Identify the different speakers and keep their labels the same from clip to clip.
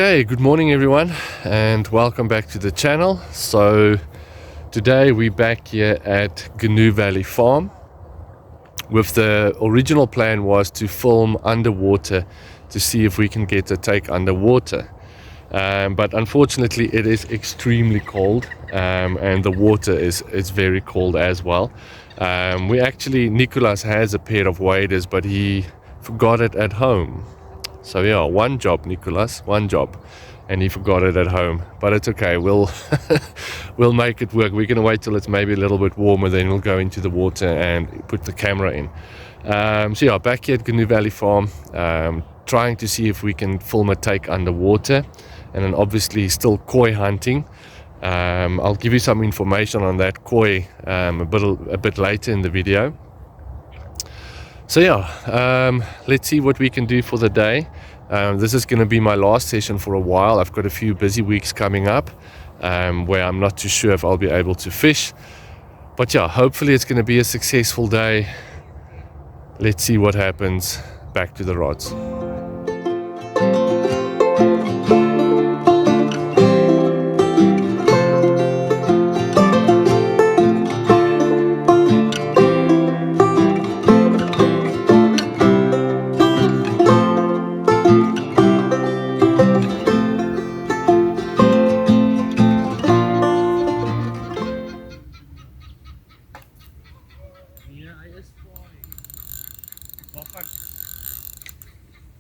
Speaker 1: Okay, good morning everyone and welcome back to the channel. So today we're back here at Gnu Valley Farm. With the original plan was to film underwater to see if we can get a take underwater. But unfortunately it is extremely cold and the water is very cold as well. Nicholas has a pair of waders, but he forgot it at home. So yeah, one job, Nicholas, one job, and he forgot it at home. But it's okay, we'll make it work. We're gonna wait till it's maybe a little bit warmer, then we'll go into the water and put the camera in. So yeah, back here at Gnu Valley Farm, trying to see if we can film a take underwater, and then obviously still koi hunting. I'll give you some information on that koi a bit later in the video. So yeah, let's see what we can do for the day. This is going to be my last session for a while. I've got a few busy weeks coming up where I'm not too sure if I'll be able to fish. But yeah, hopefully it's going to be a successful day. Let's see what happens. Back to the rods.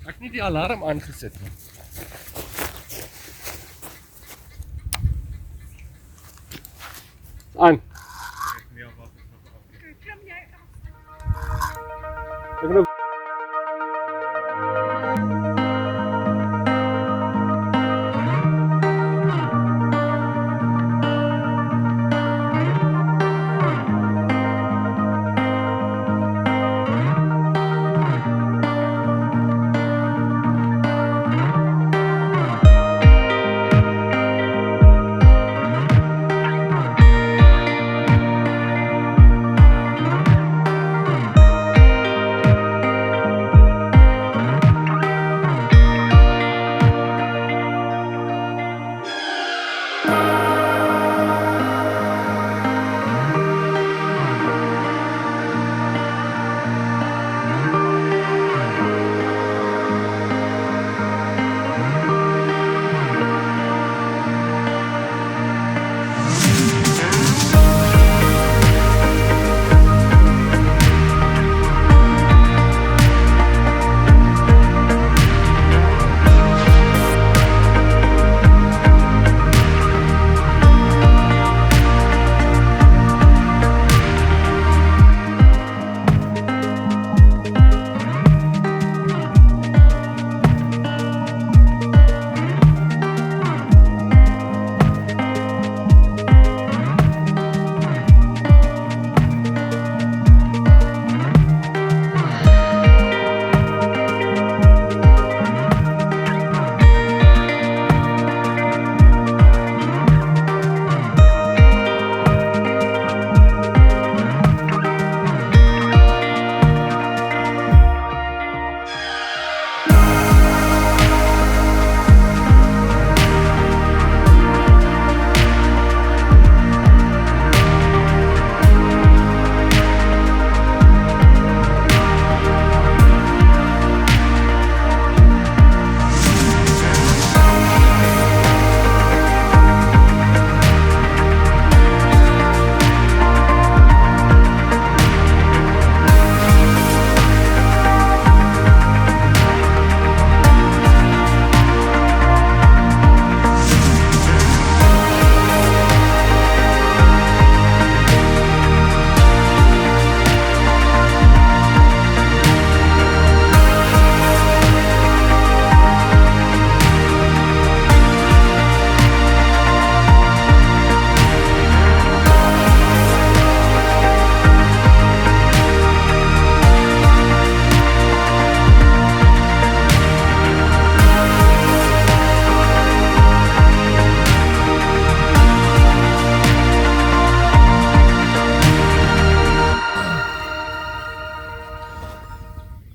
Speaker 1: Ek het nie die alarm aangesit nie. Aan.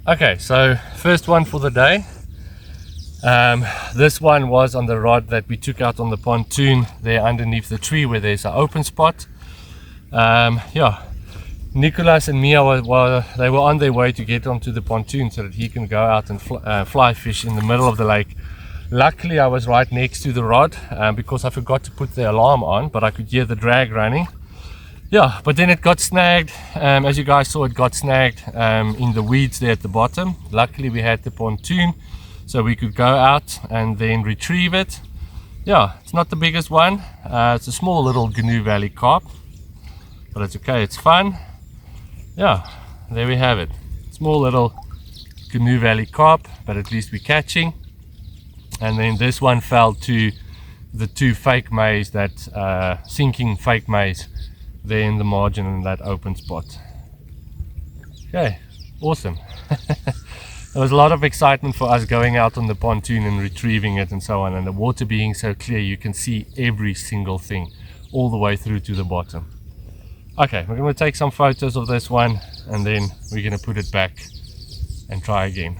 Speaker 1: Okay, so first one for the day. This one was on the rod that we took out on the pontoon there underneath the tree where there's an open spot. Yeah, Nicholas and Mia they were on their way to get onto the pontoon so that he can go out and fly fish in the middle of the lake. Luckily I was right next to the rod because I forgot to put the alarm on, but I could hear the drag running. Yeah, but then it got snagged. As you guys saw, it got snagged in the weeds there at the bottom. Luckily we had the pontoon so we could go out and then retrieve it. Yeah, it's not the biggest one. It's a small little Gnu Valley carp, but it's okay, it's fun. Yeah, there we have it. Small little Gnu Valley carp, but at least we're catching. And then this one fell to the two fake maize, that sinking fake maize there in the margin in that open spot. Okay, awesome. There was a lot of excitement for us going out on the pontoon and retrieving it and so on, and the water being so clear you can see every single thing all the way through to the bottom. Okay, we're going to take some photos of this one and then we're going to put it back and try again.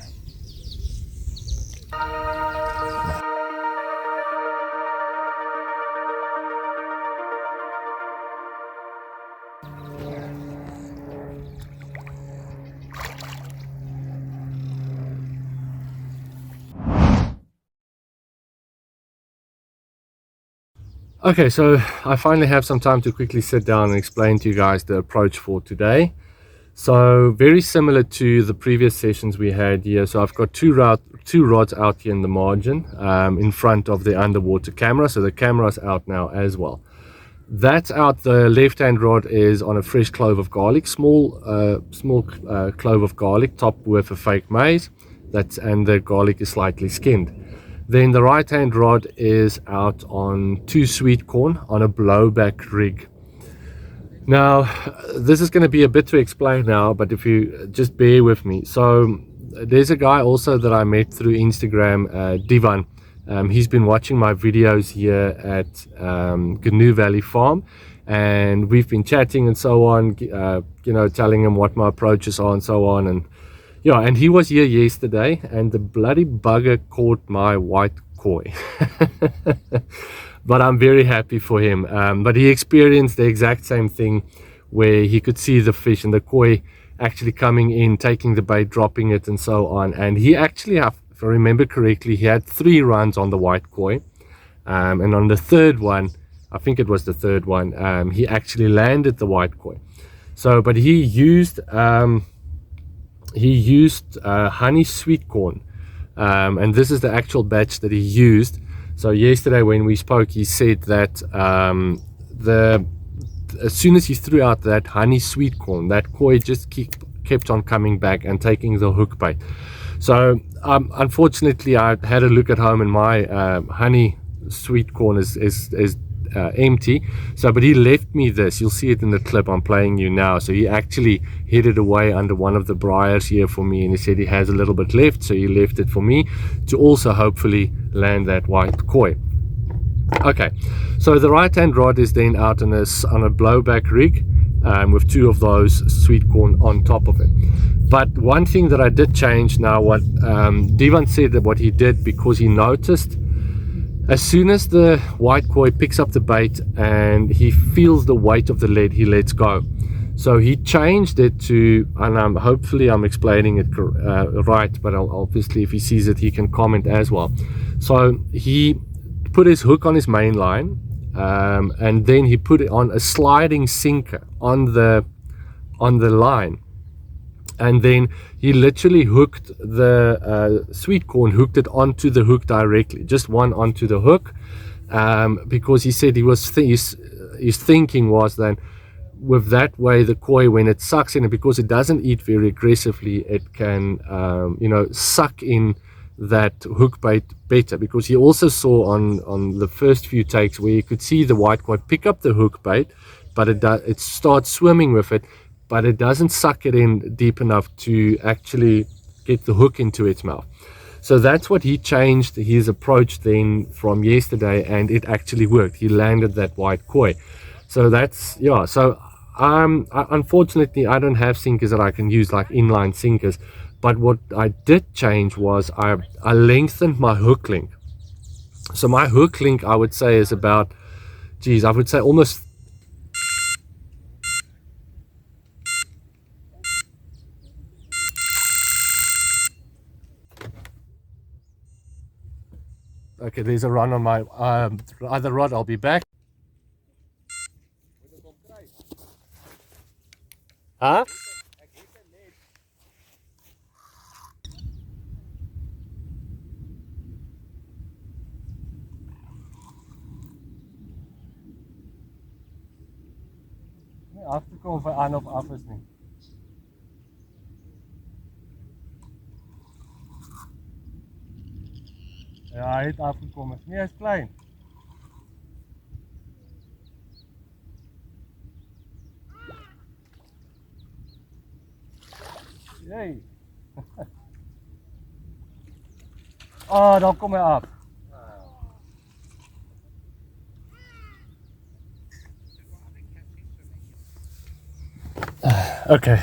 Speaker 1: Okay, so I finally have some time to quickly sit down and explain to you guys the approach for today. So very similar to the previous sessions we had here. So I've got two rods out here in the margin in front of the underwater camera. So the camera's out now as well. That's out. The left-hand rod is on a fresh clove of garlic, small clove of garlic topped with a fake maize. And the garlic is slightly skinned. Then the right hand rod is out on 2 sweet corn on a blowback rig. Now this is going to be a bit to explain now, but if you just bear with me. So there's a guy also that I met through Instagram, Divan. He's been watching my videos here at Gnu Valley Farm, and we've been chatting and so on, you know, telling him what my approaches are and so on. And yeah, and he was here yesterday and the bloody bugger caught my white koi. But I'm very happy for him. But he experienced the exact same thing where he could see the fish and the koi actually coming in, taking the bait, dropping it and so on. And he actually, if I remember correctly, he had 3 runs on the white koi. And on the third one, I think it was the third one, he actually landed the white koi. So, but he used honey sweet corn, and this is the actual batch that he used. So yesterday when we spoke, he said that as soon as he threw out that honey sweet corn, that koi just kept on coming back and taking the hook bait. So unfortunately I had a look at home and my honey sweet corn is empty. So but he left me this. You'll see it in the clip I'm playing you now. So he actually hid it away under one of the briars here for me, and he said he has a little bit left, so he left it for me to also hopefully land that white koi. Okay, so the right hand rod is then out on a blowback rig with 2 of those sweet corn on top of it. But one thing that I did change now, what Divan said that what he did, because he noticed as soon as the white koi picks up the bait and he feels the weight of the lead, he lets go. So he changed it to, and hopefully I'm explaining it right, but obviously if he sees it he can comment as well. So he put his hook on his main line, and then he put it on a sliding sinker on the line, and then he literally hooked the sweet corn, hooked it onto the hook directly, just one onto the hook, because he said his thinking was then with that way the koi, when it sucks in, because it doesn't eat very aggressively, it can you know, suck in that hook bait better. Because he also saw on the first few takes where you could see the white koi pick up the hook bait, but it starts swimming with it, but it doesn't suck it in deep enough to actually get the hook into its mouth. So that's what he changed his approach then from yesterday, and it actually worked. He landed that white koi. So that's, yeah, so unfortunately I don't have sinkers that I can use, like inline sinkers, But what I did change was I lengthened my hook length. So my hook length, I would say, is about, geez, I would say almost, okay, there's a run on my other rod. I'll be back. Huh? Afgekomen van aan of af is nie. Ja, hy het afgekomen. Nee, hy is klein. Jee. Oh, dan kom hy af. Okay,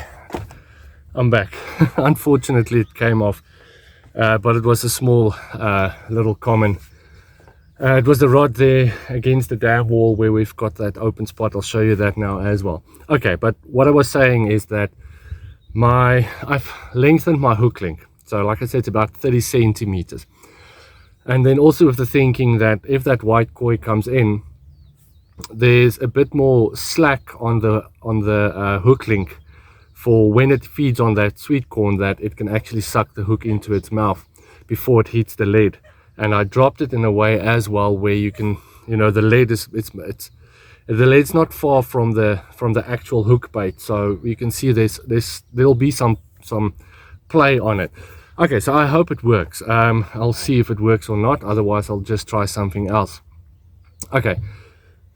Speaker 1: I'm back. Unfortunately, it came off, but it was a small little common. It was the rod there against the dam wall where we've got that open spot. I'll show you that now as well. Okay, but what I was saying is that I've lengthened my hook length. So like I said, it's about 30 centimeters. And then also with the thinking that if that white koi comes in, there's a bit more slack on the hook length for when it feeds on that sweet corn, that it can actually suck the hook into its mouth before it hits the lead. And I dropped it in a way as well where you can, you know, the lead is the lead's not far from the actual hook bait, so you can see there'll be some play on it. Okay, so I hope it works. I'll see if it works or not, otherwise I'll just try something else. Okay,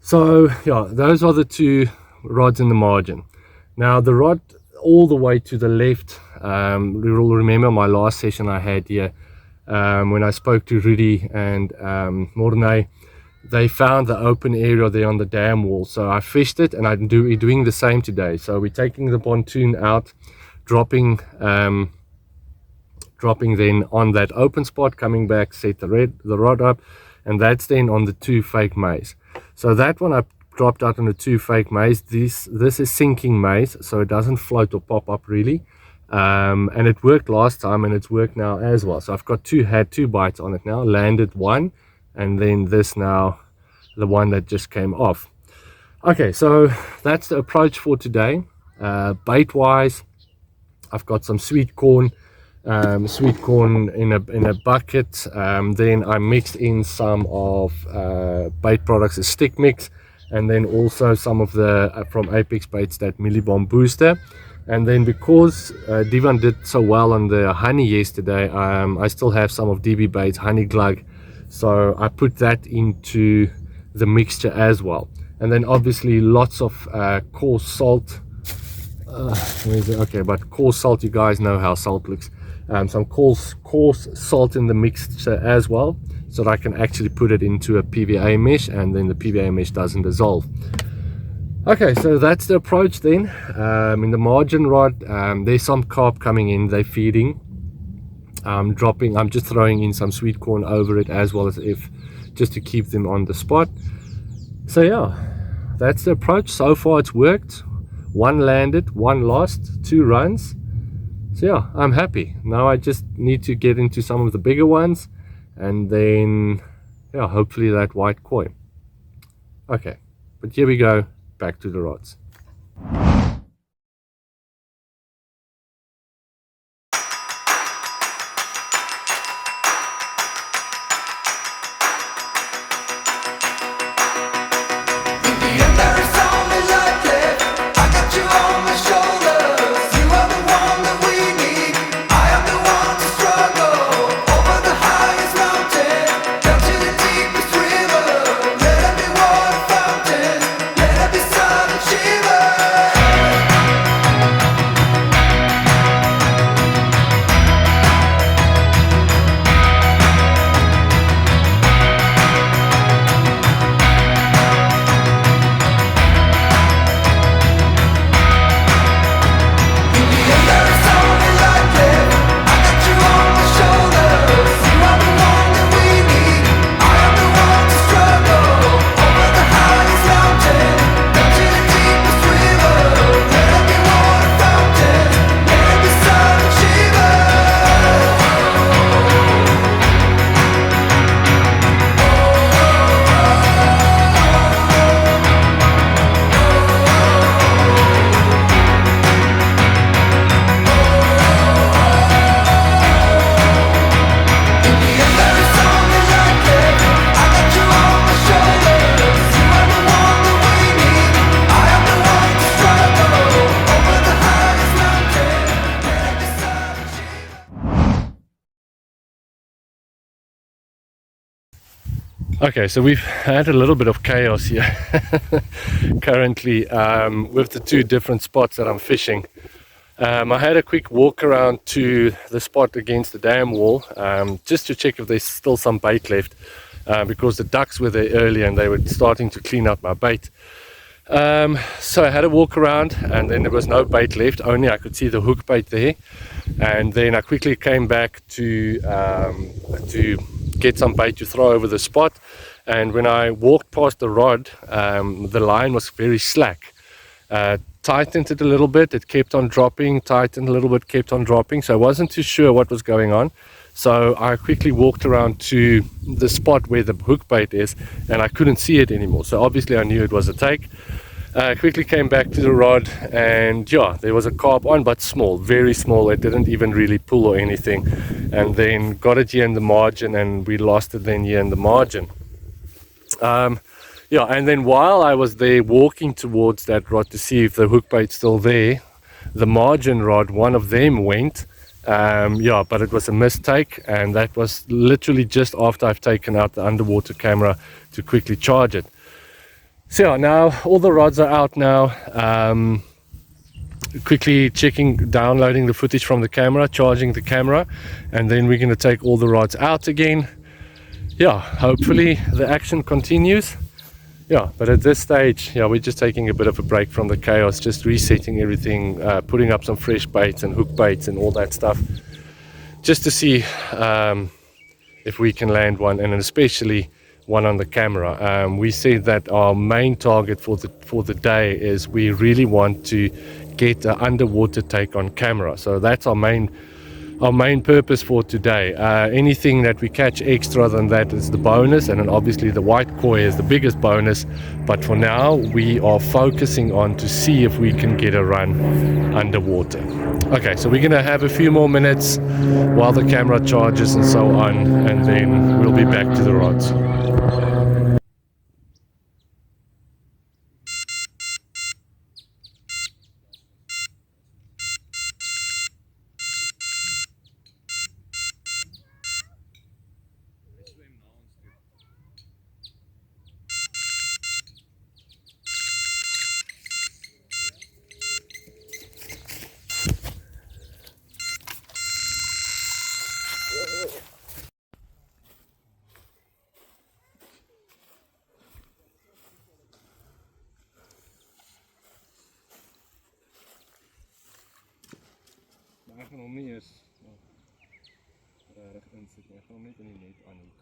Speaker 1: so yeah, those are the two rods in the margin. Now the rod all the way to the left, you will remember my last session I had here, when I spoke to Rudy and Mornay. They found the open area there on the dam wall, so I fished it, and I'm doing the same today. So we're taking the pontoon out, dropping then on that open spot, coming back, set the rod up, and that's then on the two fake maize. So that one I dropped out on the two fake maize. This is sinking maize, so it doesn't float or pop up really, and it worked last time and it's worked now as well. So I've got had two bites on it now, landed one, and then this now, the one that just came off. Okay, so that's the approach for today. Bait wise, I've got some sweet corn in a bucket. Then I mixed in some of bait products, a stick mix, and then also some of the from Apex Baits, that millibomb booster. And then because Divan did so well on the honey yesterday, I still have some of DB Baits honey glug, so I put that into the mixture as well. And then obviously lots of coarse salt. Where is it? Okay, but coarse salt, you guys know how salt looks. Some coarse salt in the mixture as well, so that I can actually put it into a PVA mesh, and then the PVA mesh doesn't dissolve. Okay, so that's the approach then. In the margin rod, there's some carp coming in, they're feeding. I'm just throwing in some sweet corn over it as well, as if just to keep them on the spot. So yeah, that's the approach. So far it's worked. One landed, one lost, 2 runs. So yeah, I'm happy. Now I just need to get into some of the bigger ones, and then yeah, hopefully that white koi. Okay, but here we go, back to the rods.
Speaker 2: Shiver.
Speaker 1: Okay, so we've had a little bit of chaos here currently with the two different spots that I'm fishing. I had a quick walk around to the spot against the dam wall just to check if there's still some bait left because the ducks were there earlier and they were starting to clean out my bait. So I had a walk around and then there was no bait left, only I could see the hook bait there. And then I quickly came back to get some bait to throw over the spot. And when I walked past the rod, the line was very slack. Tightened it a little bit, it kept on dropping, tightened a little bit, kept on dropping. So I wasn't too sure what was going on. So I quickly walked around to the spot where the hook bait is and I couldn't see it anymore. So obviously I knew it was a take. Quickly came back to the rod and yeah, there was a carp on, but small, very small. It didn't even really pull or anything. And then got it here in the margin and we lost it then here in the margin. Yeah, and then while I was there walking towards that rod to see if the hook bait's still there, the margin rod, one of them went. Yeah, but it was a mistake, and that was literally just after I've taken out the underwater camera to quickly charge it. So yeah, now all the rods are out now. Quickly checking, downloading the footage from the camera, charging the camera, and then we're going to take all the rods out again. Yeah, hopefully the action continues. Yeah, but at this stage, yeah, we're just taking a bit of a break from the chaos, just resetting everything, putting up some fresh baits and hook baits and all that stuff, just to see if we can land one, and especially one on the camera. We said that our main target for the day is we really want to get an underwater take on camera. So that's our main purpose for today. Anything that we catch extra than that is the bonus, and then obviously the white koi is the biggest bonus, but for now we are focusing on to see if we can get a run underwater. Okay, so we're gonna have a few more minutes while the camera charges and so on, and then we'll be back to the rods. Ek gaan hom nie eens reg insit nie. Ek gaan hom net in die net aanhoek.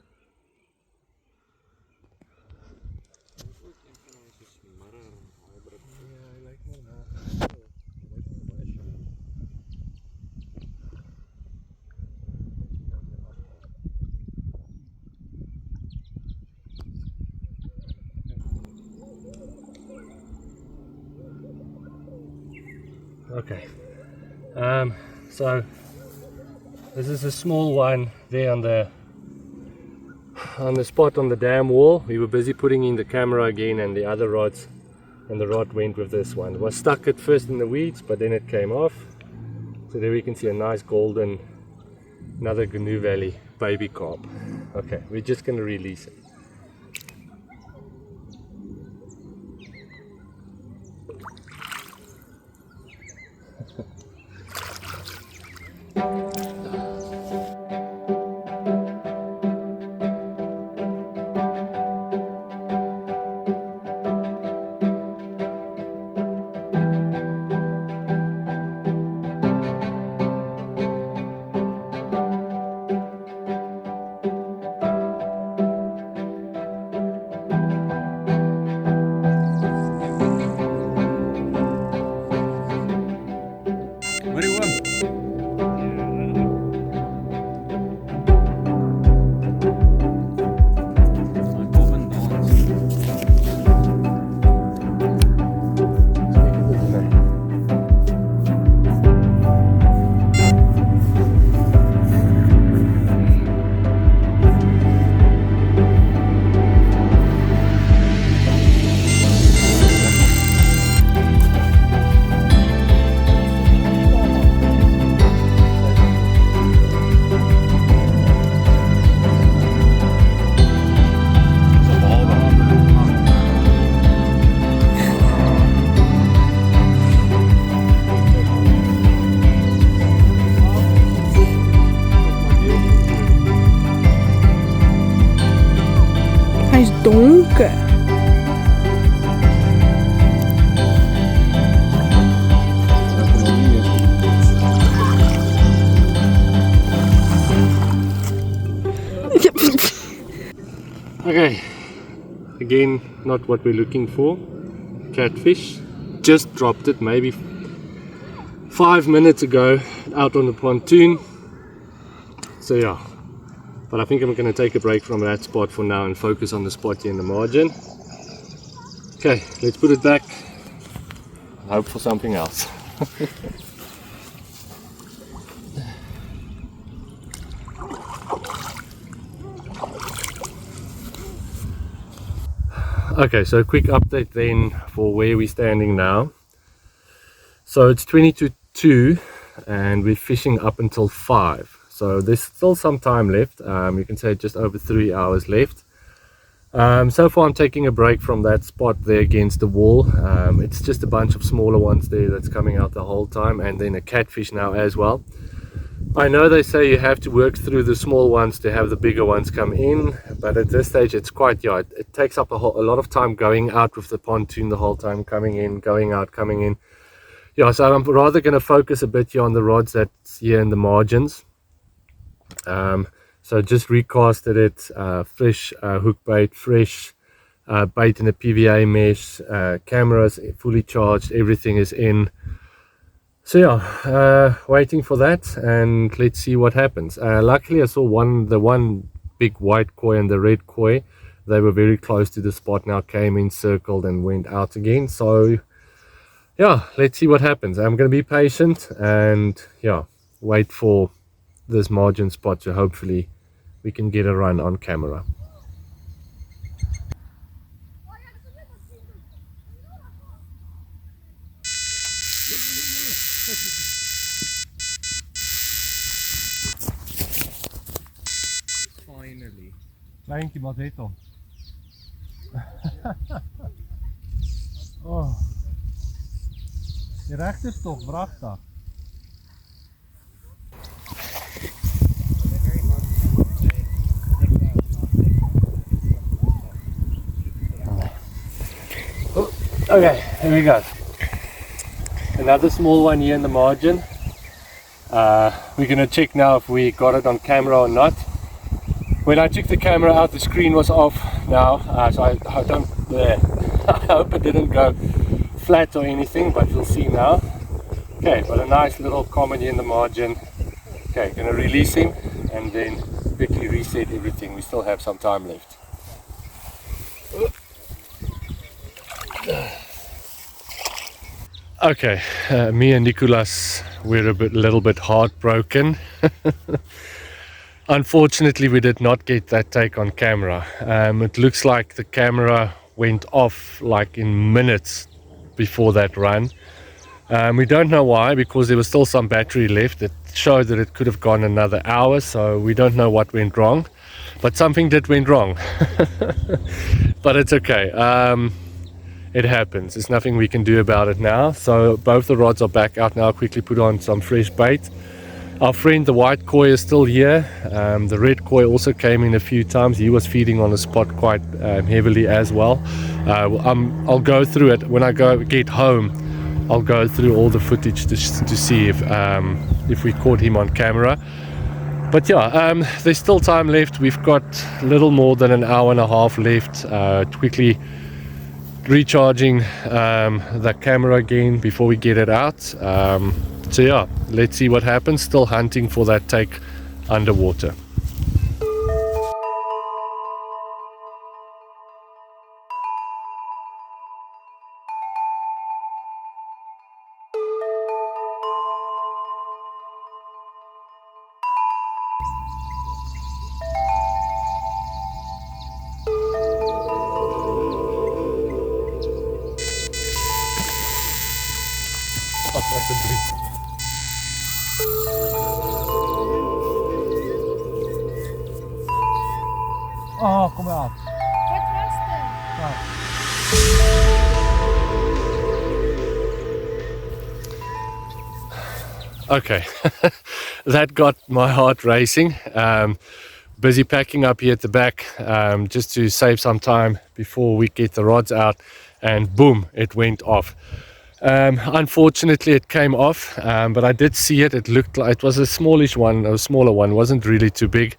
Speaker 1: Ja, hy lyk maar na. Okay. So this is a small one there on the spot on the dam wall. We were busy putting in the camera again and the other rods, and the rod went with this one. It was stuck at first in the weeds, but then it came off. So there we can see a nice golden, another Gnu Valley baby carp. Okay, we're just going to release it. again, not what we're looking for. Catfish. Just dropped it maybe 5 minutes ago out on the pontoon. So yeah, but I think I'm going to take a break from that spot for now and focus on the spot here in the margin. Okay, let's put it back and hope for something else. Okay, so a quick update then for where we're standing now. So it's 20 to 2 and we're fishing up until 5. So there's still some time left. You can say just over 3 hours left. So far I'm taking a break from that spot there against the wall. It's just a bunch of smaller ones there that's coming out the whole time, and then a catfish now as well. I know they say you have to work through the small ones to have the bigger ones come in, but at this stage it's quite, yeah, it takes up a lot of time going out with the pontoon the whole time, coming in, going out, coming in. Yeah, so I'm rather going to focus a bit here on the rods that's here in the margins. So just recasted it, fresh hook bait, fresh bait in a PVA mesh, cameras fully charged, everything is in. So yeah, waiting for that, and let's see what happens. Luckily I saw the one big white koi and the red koi. They were very close to the spot now, came in, circled and went out again. So yeah, let's see what happens. I'm going to be patient and yeah, wait for this margin spot to hopefully we can get a run on camera. Finally. Kleintje maar dit dan. Oh. Die recht is toch prachtig. Okay, here we go. Another small one here in the margin. We're going to check now if we got it on camera or not. When I took the camera out, the screen was off now, so I hope it didn't go flat or anything, but we'll see now. Okay, but a nice little common here in the margin. Okay, going to release him and then quickly reset everything. We still have some time left. Okay, me and Nicholas were a little bit heartbroken. Unfortunately, we did not get that take on camera. It looks like the camera went off like in minutes before that run. We don't know why, because there was still some battery left. It showed that it could have gone another hour, so we don't know what went wrong, but something did went wrong. But it's okay. It happens. There's nothing we can do about it now. So both the rods are back out now. Quickly put on some fresh bait. Our friend the white koi is still here. The red koi also came in a few times. He was feeding on the spot quite heavily as well. I'll go through it when I get home. I'll go through all the footage to see if we caught him on camera. But yeah, there's still time left. We've got a little more than an hour and a half left. Quickly recharging the camera again before we get it out. So yeah, let's see what happens. Still hunting for that take underwater.
Speaker 2: Oh, kom maar af.
Speaker 1: Okay, that got my heart racing. Busy packing up here at the back just to save some time before we get the rods out, and boom, it went off. Unfortunately it came off, but I did see it. It looked like it was a smaller one, wasn't really too big,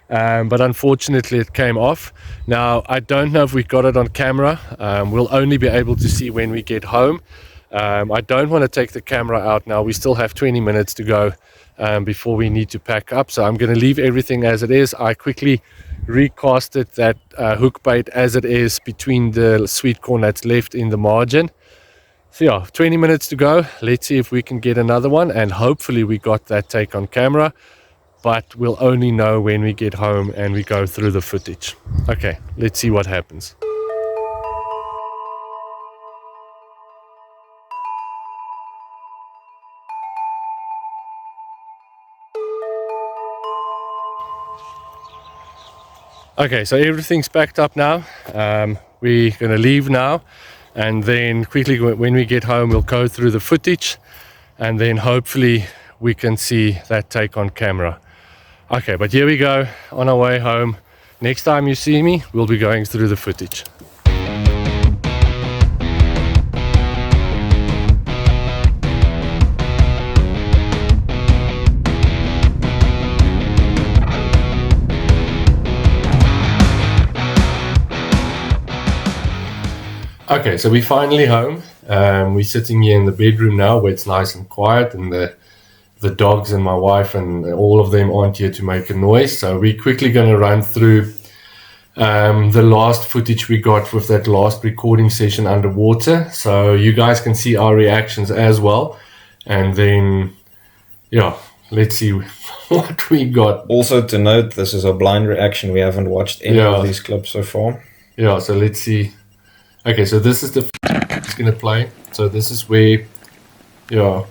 Speaker 1: but unfortunately it came off. Now I don't know if we got it on camera. We'll only be able to see when we get home. I don't want to take the camera out now. We still have 20 minutes to go before we need to pack up, so I'm going to leave everything as it is. I quickly recasted that hook bait as it is between the sweet corn that's left in the margin. So yeah, 20 minutes to go. Let's see if we can get another one, and hopefully we got that take on camera, but we'll only know when we get home and we go through the footage. Okay, let's see what happens. Okay, so everything's packed up now. We're going to leave now, and then quickly when we get home we'll go through the footage, and then hopefully we can see that take on camera. Okay, but here we go, on our way home. Next time you see me, we'll be going through the footage. Okay, so we're finally home. We're sitting here in the bedroom now where it's nice and quiet, and the dogs and my wife and all of them aren't here to make a noise. So we're quickly going to run through the last footage we got with that last recording session underwater, so you guys can see our reactions as well. And then, yeah, let's see what we got.
Speaker 2: Also to note, this is a blind reaction. We haven't watched any of these clips so far.
Speaker 1: Yeah, so let's see. Okay, so this is the it's going to play. So this is where, yeah.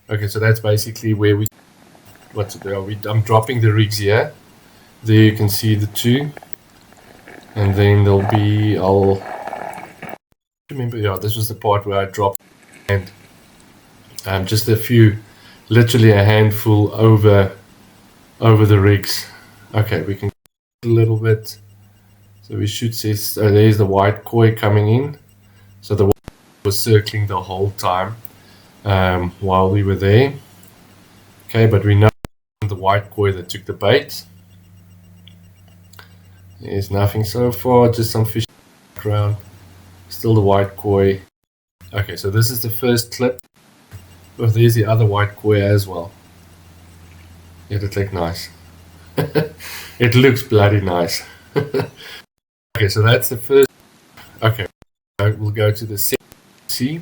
Speaker 1: Okay, so that's basically where we, I'm dropping the rigs here. There you can see the two. And then there'll be, I'll remember, yeah, this was the part where I dropped and just a few, literally a handful over the rigs. Okay, we can a little bit. So we should see, there's the white koi coming in. So the white was circling the whole time while we were there. Okay, but we know the white koi that took the bait. There's nothing so far, just some fish around. Still the white koi. Okay, so this is the first clip. Oh, there's the other white koi as well. Yeah, it looks nice. It looks bloody nice. Okay, so that's the first. Okay, we'll go to the second. See,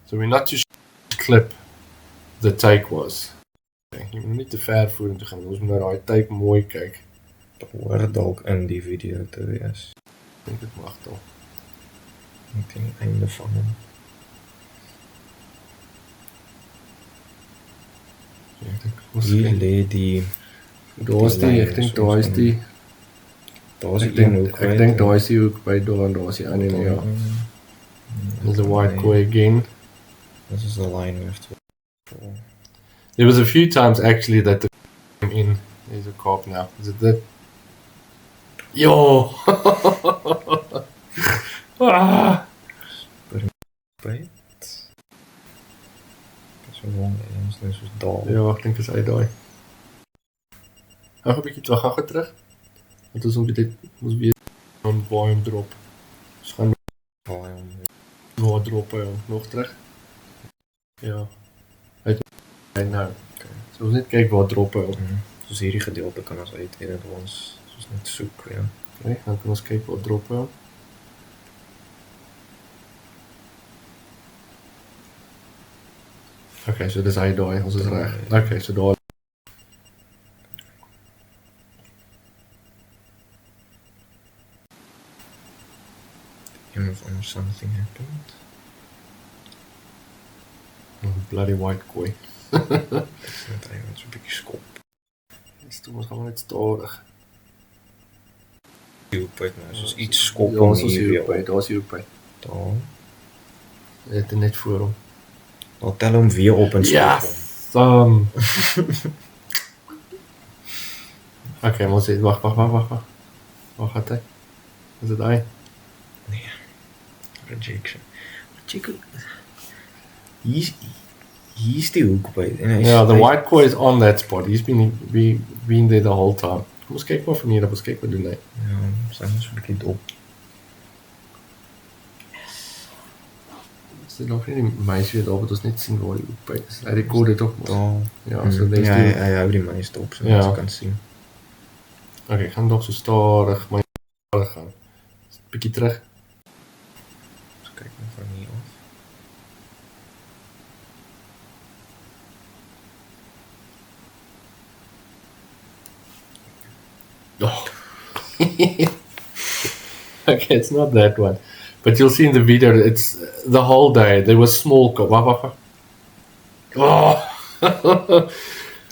Speaker 1: so we're not too sure which clip the take was. Okay, jy moet nie te ver vorentoe gaan. Ons moet na daai take mooi kyk.
Speaker 2: Hoor dalk in die video te wees.
Speaker 1: Ek dink dit mag dalk.
Speaker 2: Net aan die einde van hom.
Speaker 1: Ja, ek dink ons
Speaker 2: hier lê die.
Speaker 1: Daar's die, ek dink daar is die.
Speaker 2: Daar's die een hoek.
Speaker 1: Ek dink daar is die hoek by daar en daar is die ander een, ja. There's a white koi again.
Speaker 2: This is the line we have to.
Speaker 1: There was a few times actually that the came in. There's a carp now. Is it that? Yo! Ah!
Speaker 2: Bait. Dis so long eens, dis so daal.
Speaker 1: Ja, ek dink is hy daai. Gaan 'n bietjie terug. Want ons moet weer aan volume drop. Ons gaan nog drop nog terug. Ja. Hy nou. Okay. So ons net kyk waar drop hy op.
Speaker 2: Soos hierdie gedeelte kan ons uit en ons soos net soek, ja.
Speaker 1: Okay, dan kan ons kyk waar drop hy op. Okay, so dis hy daai, ons is reg. Okay, so daar
Speaker 2: or something happened.
Speaker 1: Oh, bloody white koi.
Speaker 2: Dis net hy wat so 'n bietjie skop.
Speaker 1: Dis toe ons gaan net stadig.
Speaker 2: Die hoekbyt nou, soos iets skop
Speaker 1: om hier weer. Daar's die hoekbyt.
Speaker 2: Daar.
Speaker 1: Dit net voor hom.
Speaker 2: Laat tel hom weer op en skop
Speaker 1: hom. Okay, ons sê wag. Waar gaan hy? Is dit hy?
Speaker 2: Nee. Rejection. Hier's die hoekbyt.
Speaker 1: Yeah, the white koi is on that spot. He's been there the whole time. Kom ons kyk maar van hier, ons kyk wat doen hy.
Speaker 2: Ja, sy is 'n bietjie dop.
Speaker 1: Is dit nog nie die meisie weer daar wat ons net sien waar die hoekbyt is? Hy rekord dit ook maar. Ja, so
Speaker 2: ja, hy hou die meisie dop, so jy kan sien.
Speaker 1: Okay, ek gaan nog so stadig my gaan. Bietjie terug.
Speaker 2: Ons kyk maar van hier af.
Speaker 1: Oh. Okay, it's not that one. But you'll see in the video, it's the whole day. There was small carp. Oh!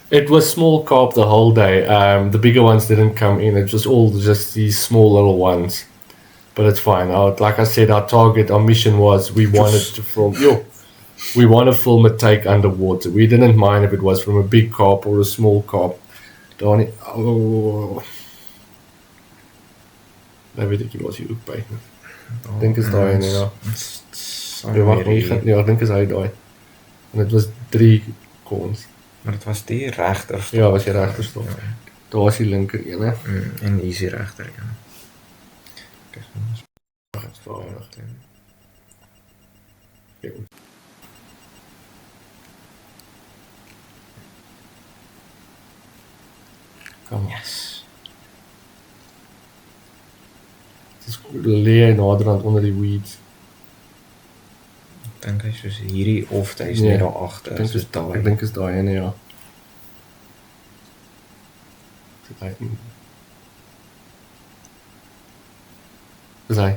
Speaker 1: It was small carp the whole day. The bigger ones didn't come in. It was all just these small little ones. But it's fine. Like I said, our mission was we wanted to film. We want to film a take underwater. We didn't mind if it was from a big carp or a small carp. Oh. Daar weet ek nie waar is die hoek by. Ek dink is daai ene, ja. Ja, ek dink is hy daai. En dit was 3 corns.
Speaker 2: Maar dit was die regter stop.
Speaker 1: Ja, was die regter stop. Ja. Daar is die linker ene.
Speaker 2: En hier is die regter ene. Kijk,
Speaker 1: dit is vaardig. Ja. Kom.
Speaker 2: Yes.
Speaker 1: Het is leer naderhand onder die weeds.
Speaker 2: Ek dink hy is soos hierdie of hy is net daar agter.
Speaker 1: Ek dink is daai ene, ja. Is hy?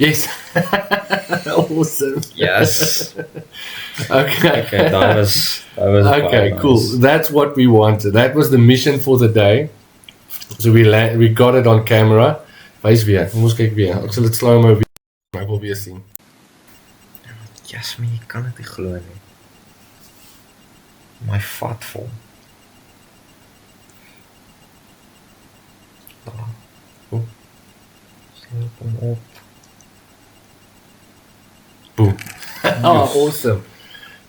Speaker 1: Yes! Awesome!
Speaker 2: Yes!
Speaker 1: Okay,
Speaker 2: that was
Speaker 1: okay, cool. Nice. That's what we wanted. That was the mission for the day. So we got it on camera. Wys weer, ons kyk weer. Ek sal dit slow-mo weer, maar ek wil weer sien.
Speaker 2: Jasmine, jy kan dit nie glo nie. My vat vol. Sloop hom op.
Speaker 1: Boom. Oh, awesome.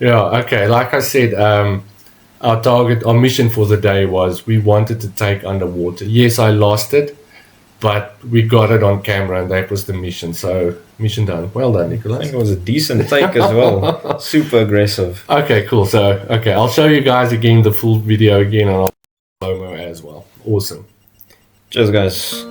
Speaker 1: Yeah, okay, like I said, our mission for the day was we wanted to take underwater. Yes, I lost it. But we got it on camera and that was the mission. So, mission done. Well done, Nicholas.
Speaker 2: I think it was a decent take as well. Super aggressive.
Speaker 1: Okay, cool. So, okay, I'll show you guys again the full video again and I'll slow-mo as well. Awesome.
Speaker 2: Cheers, guys.